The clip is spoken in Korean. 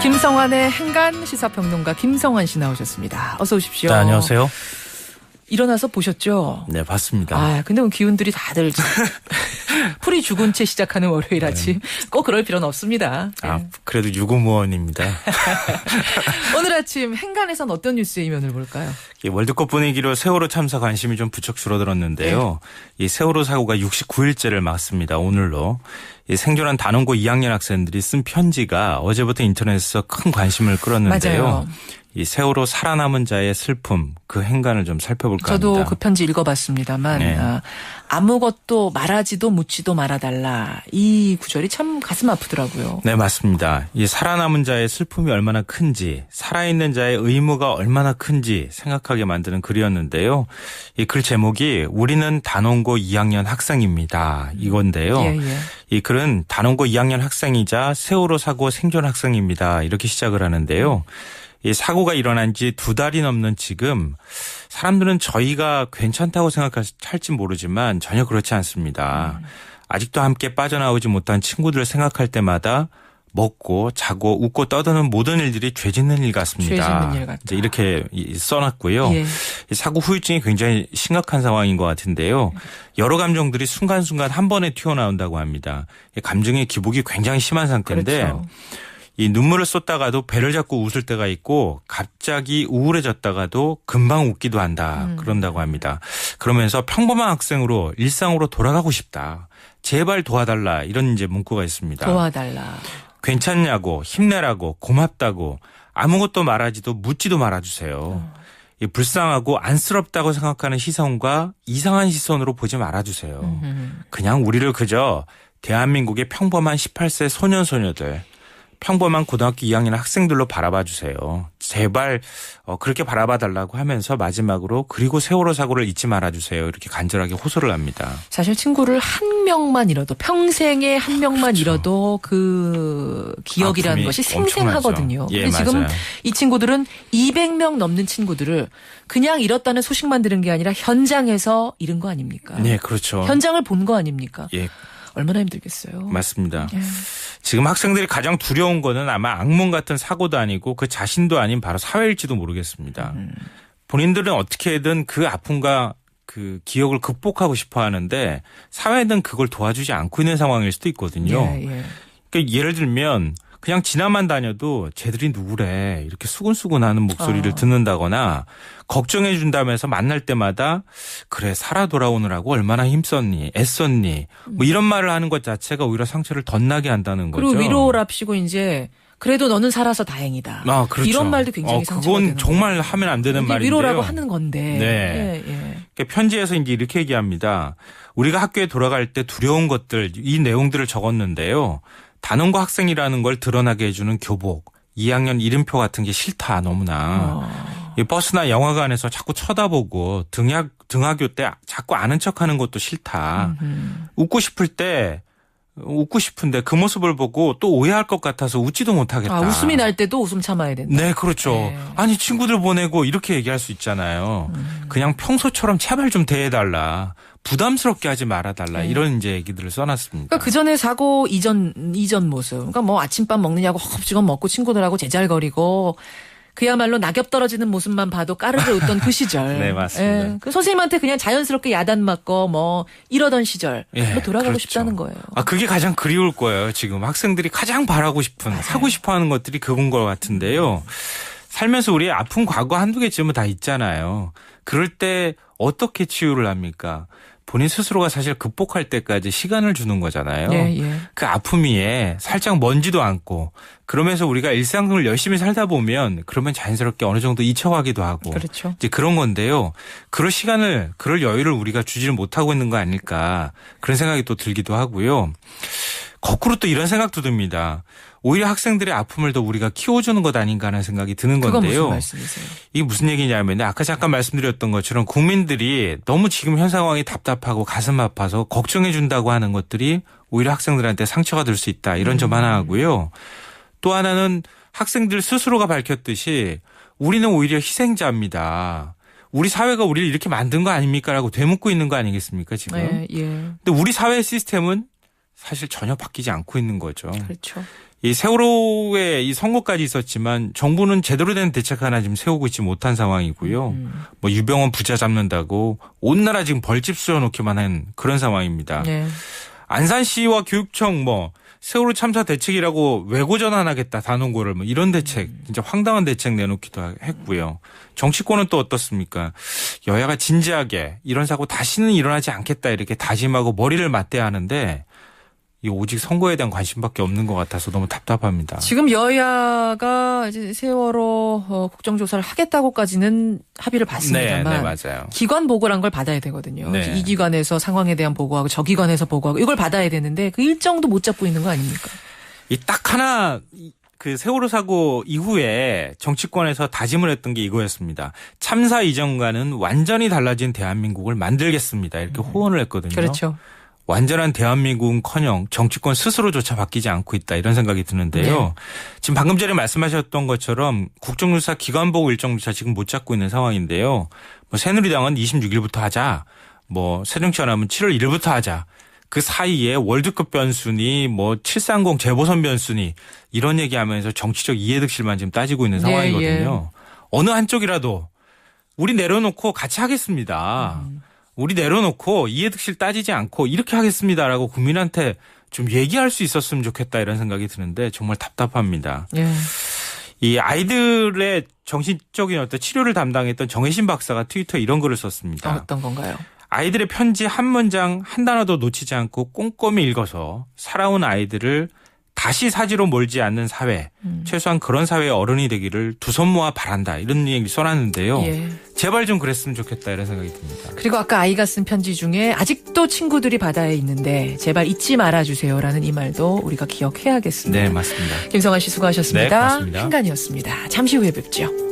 김성환의 행간 시사평론가 김성환 씨 나오셨습니다. 어서 오십시오. 네, 안녕하세요. 일어나서 보셨죠? 네, 봤습니다. 아, 근데 기운들이 다들 풀이 죽은 채 시작하는 월요일 아침 꼭 그럴 필요는 없습니다. 네. 아, 그래도 유구무원입니다. 오늘 아침 행간에선 어떤 뉴스의 이면을 볼까요? 월드컵 분위기로 세월호 참사 관심이 좀 부쩍 줄어들었는데요. 네. 이 세월호 사고가 69일째를 맞습니다. 오늘로. 이 생존한 단원고 2학년 학생들이 쓴 편지가 어제부터 인터넷에서 큰 관심을 끌었는데요. 맞아요. 이 세월호 살아남은 자의 슬픔, 그 행간을 좀 살펴볼까 합니다. 저도 그 편지 읽어봤습니다만 네. 아무것도 말하지도 묻지도 말아달라. 이 구절이 참 가슴 아프더라고요. 네, 맞습니다. 이 살아남은 자의 슬픔이 얼마나 큰지, 살아있는 자의 의무가 얼마나 큰지 생각하게 만드는 글이었는데요. 이 글 제목이 우리는 단원고 2학년 학생입니다. 이건데요. 예, 예. 이 글은 단원고 2학년 학생이자 세월호 사고 생존 학생입니다. 이렇게 시작을 하는데요. 이 사고가 일어난 지 2달이 넘는 지금 사람들은 저희가 괜찮다고 생각할지 모르지만 전혀 그렇지 않습니다. 아직도 함께 빠져나오지 못한 친구들을 생각할 때마다 먹고 자고 웃고 떠드는 모든 일들이 죄 짓는 일 같습니다. 죄 짓는 일 같다. 이제 이렇게 써놨고요. 예. 이 사고 후유증이 굉장히 심각한 상황인 것 같은데요. 여러 감정들이 순간순간 한 번에 튀어나온다고 합니다. 이 감정의 기복이 굉장히 심한 상태인데 그렇죠. 이 눈물을 쏟다가도 배를 잡고 웃을 때가 있고 갑자기 우울해졌다가도 금방 웃기도 한다. 그런다고 합니다. 그러면서 평범한 학생으로 일상으로 돌아가고 싶다. 제발 도와달라. 이런 이제 문구가 있습니다. 도와달라. 괜찮냐고 힘내라고 고맙다고 아무것도 말하지도 묻지도 말아주세요. 이 불쌍하고 안쓰럽다고 생각하는 시선과 이상한 시선으로 보지 말아주세요. 그냥 우리를 그저 대한민국의 평범한 18세 소년 소녀들 평범한 고등학교 2학년 학생들로 바라봐 주세요. 제발 그렇게 바라봐 달라고 하면서 마지막으로 그리고 세월호 사고를 잊지 말아 주세요. 이렇게 간절하게 호소를 합니다. 사실 친구를 한 명만 잃어도 평생에 한 명만 그렇죠. 잃어도 그 기억이라는 것이 생생하거든요. 예, 근데 지금 맞아요. 이 친구들은 200명 넘는 친구들을 그냥 잃었다는 소식만 들은 게 아니라 현장에서 잃은 거 아닙니까? 네, 그렇죠. 현장을 본 거 아닙니까? 예, 얼마나 힘들겠어요. 맞습니다. 예. 지금 학생들이 가장 두려운 거는 아마 악몽 같은 사고도 아니고 그 자신도 아닌 바로 사회일지도 모르겠습니다. 본인들은 어떻게든 그 아픔과 그 기억을 극복하고 싶어 하는데 사회는 그걸 도와주지 않고 있는 상황일 수도 있거든요. 예. 그러니까 예를 들면 그냥 지나만 다녀도 쟤들이 누구래 이렇게 수근수근하는 목소리를 듣는다거나 걱정해 준다면서 만날 때마다 그래 살아 돌아오느라고 얼마나 힘썼니 애썼니 뭐 이런 말을 하는 것 자체가 오히려 상처를 덧나게 한다는 거죠. 그리고 위로랍시고 이제 그래도 너는 살아서 다행이다. 아, 그렇죠. 이런 말도 굉장히 상처가 그건 되는 정말 거예요. 하면 안 되는 이게 말인데요. 위로라고 하는 건데. 네. 예. 그러니까 편지에서 이제 이렇게 얘기합니다. 우리가 학교에 돌아갈 때 두려운 것들 이 내용들을 적었는데요. 단원고 학생이라는 걸 드러나게 해주는 교복, 2학년 이름표 같은 게 싫다 너무나. 이 버스나 영화관에서 자꾸 쳐다보고 등하교 때 자꾸 아는 척하는 것도 싫다. 웃고 싶은데 그 모습을 보고 또 오해할 것 같아서 웃지도 못하겠다. 아, 웃음이 날 때도 웃음 참아야 된다. 네, 그렇죠. 네. 아니 친구들 보내고 이렇게 얘기할 수 있잖아요. 그냥 평소처럼 제발 좀 대해달라. 부담스럽게 하지 말아달라. 이런 이제 얘기들을 써놨습니다. 그러니까 그 전에 사고 이전 모습. 그러니까 뭐 아침밥 먹느냐고 허겁지겁 먹고 친구들하고 제잘거리고 그야말로 낙엽 떨어지는 모습만 봐도 까르르 웃던 그 시절. 네, 맞습니다. 예, 그 선생님한테 그냥 자연스럽게 야단 맞고 뭐 이러던 시절. 예, 뭐 돌아가고 그렇죠. 싶다는 거예요. 아, 그게 가장 그리울 거예요. 지금 학생들이 가장 바라고 싶은, 하고 싶어 하는 것들이 그건 것 같은데요. 살면서 우리의 아픈 과거 한두 개쯤은 다 있잖아요. 그럴 때 어떻게 치유를 합니까? 본인 스스로가 사실 극복할 때까지 시간을 주는 거잖아요. 예. 그 아픔 위에 살짝 먼지도 않고 그러면서 우리가 일상을 열심히 살다 보면 그러면 자연스럽게 어느 정도 잊혀가기도 하고. 그렇죠. 이제 그런 건데요. 그럴 시간을, 그럴 여유를 우리가 주지를 못하고 있는 거 아닐까 그런 생각이 또 들기도 하고요. 거꾸로 또 이런 생각도 듭니다. 오히려 학생들의 아픔을 더 우리가 키워주는 것 아닌가 하는 생각이 드는 그건 건데요. 무슨 말씀이세요? 이게 무슨 얘기냐면 아까 잠깐 말씀드렸던 것처럼 국민들이 너무 지금 현 상황이 답답하고 가슴 아파서 걱정해 준다고 하는 것들이 오히려 학생들한테 상처가 될 수 있다. 이런 점 하나 하고요. 또 하나는 학생들 스스로가 밝혔듯이 우리는 오히려 희생자입니다. 우리 사회가 우리를 이렇게 만든 거 아닙니까? 라고 되묻고 있는 거 아니겠습니까 지금. 예. 근데 우리 사회 시스템은 사실 전혀 바뀌지 않고 있는 거죠. 그렇죠. 이 세월호의 이 선고까지 있었지만 정부는 제대로 된 대책 하나 지금 세우고 있지 못한 상황이고요. 뭐 유병원 부자 잡는다고 온 나라 지금 벌집 씌워놓기만 한 그런 상황입니다. 네. 안산시와 교육청 뭐 세월호 참사 대책이라고 외고 전환하겠다 단원고를 뭐 이런 대책 진짜 황당한 대책 내놓기도 했고요. 정치권은 또 어떻습니까? 여야가 진지하게 이런 사고 다시는 일어나지 않겠다 이렇게 다짐하고 머리를 맞대야 하는데 이 오직 선거에 대한 관심밖에 없는 것 같아서 너무 답답합니다. 지금 여야가 이제 세월호 국정조사를 하겠다고까지는 합의를 봤습니다만 네, 맞아요. 기관 보고란 걸 받아야 되거든요. 네. 이 기관에서 상황에 대한 보고하고 저 기관에서 보고하고 이걸 받아야 되는데 그 일정도 못 잡고 있는 거 아닙니까? 이 딱 하나 그 세월호 사고 이후에 정치권에서 다짐을 했던 게 이거였습니다. 참사 이전과는 완전히 달라진 대한민국을 만들겠습니다. 이렇게 호언을 했거든요. 그렇죠. 완전한 대한민국은커녕 정치권 스스로조차 바뀌지 않고 있다 이런 생각이 드는데요. 네. 지금 방금 전에 말씀하셨던 것처럼 국정조사 기관보고 일정조차 지금 못 잡고 있는 상황인데요. 뭐 새누리당은 26일부터 하자. 뭐 새정치연합은 7월 1일부터 하자. 그 사이에 월드컵 변수니 뭐 730 재보선 변수니 이런 얘기하면서 정치적 이해득실만 지금 따지고 있는 상황이거든요. 어느 한쪽이라도 우리 내려놓고 같이 하겠습니다. 우리 내려놓고 이해득실 따지지 않고 이렇게 하겠습니다라고 국민한테 좀 얘기할 수 있었으면 좋겠다 이런 생각이 드는데 정말 답답합니다. 예. 이 아이들의 정신적인 어떤 치료를 담당했던 정혜신 박사가 트위터에 이런 글을 썼습니다. 어떤 건가요? 아이들의 편지 한 문장 한 단어도 놓치지 않고 꼼꼼히 읽어서 살아온 아이들을 다시 사지로 몰지 않는 사회, 최소한 그런 사회의 어른이 되기를 두 손 모아 바란다 이런 얘기 써놨는데요. 예. 제발 좀 그랬으면 좋겠다 이런 생각이 듭니다. 그리고 아까 아이가 쓴 편지 중에 아직도 친구들이 바다에 있는데 제발 잊지 말아주세요라는 이 말도 우리가 기억해야겠습니다. 네, 맞습니다. 김성환 씨 수고하셨습니다. 네, 고맙습니다. 한간이었습니다. 잠시 후에 뵙죠.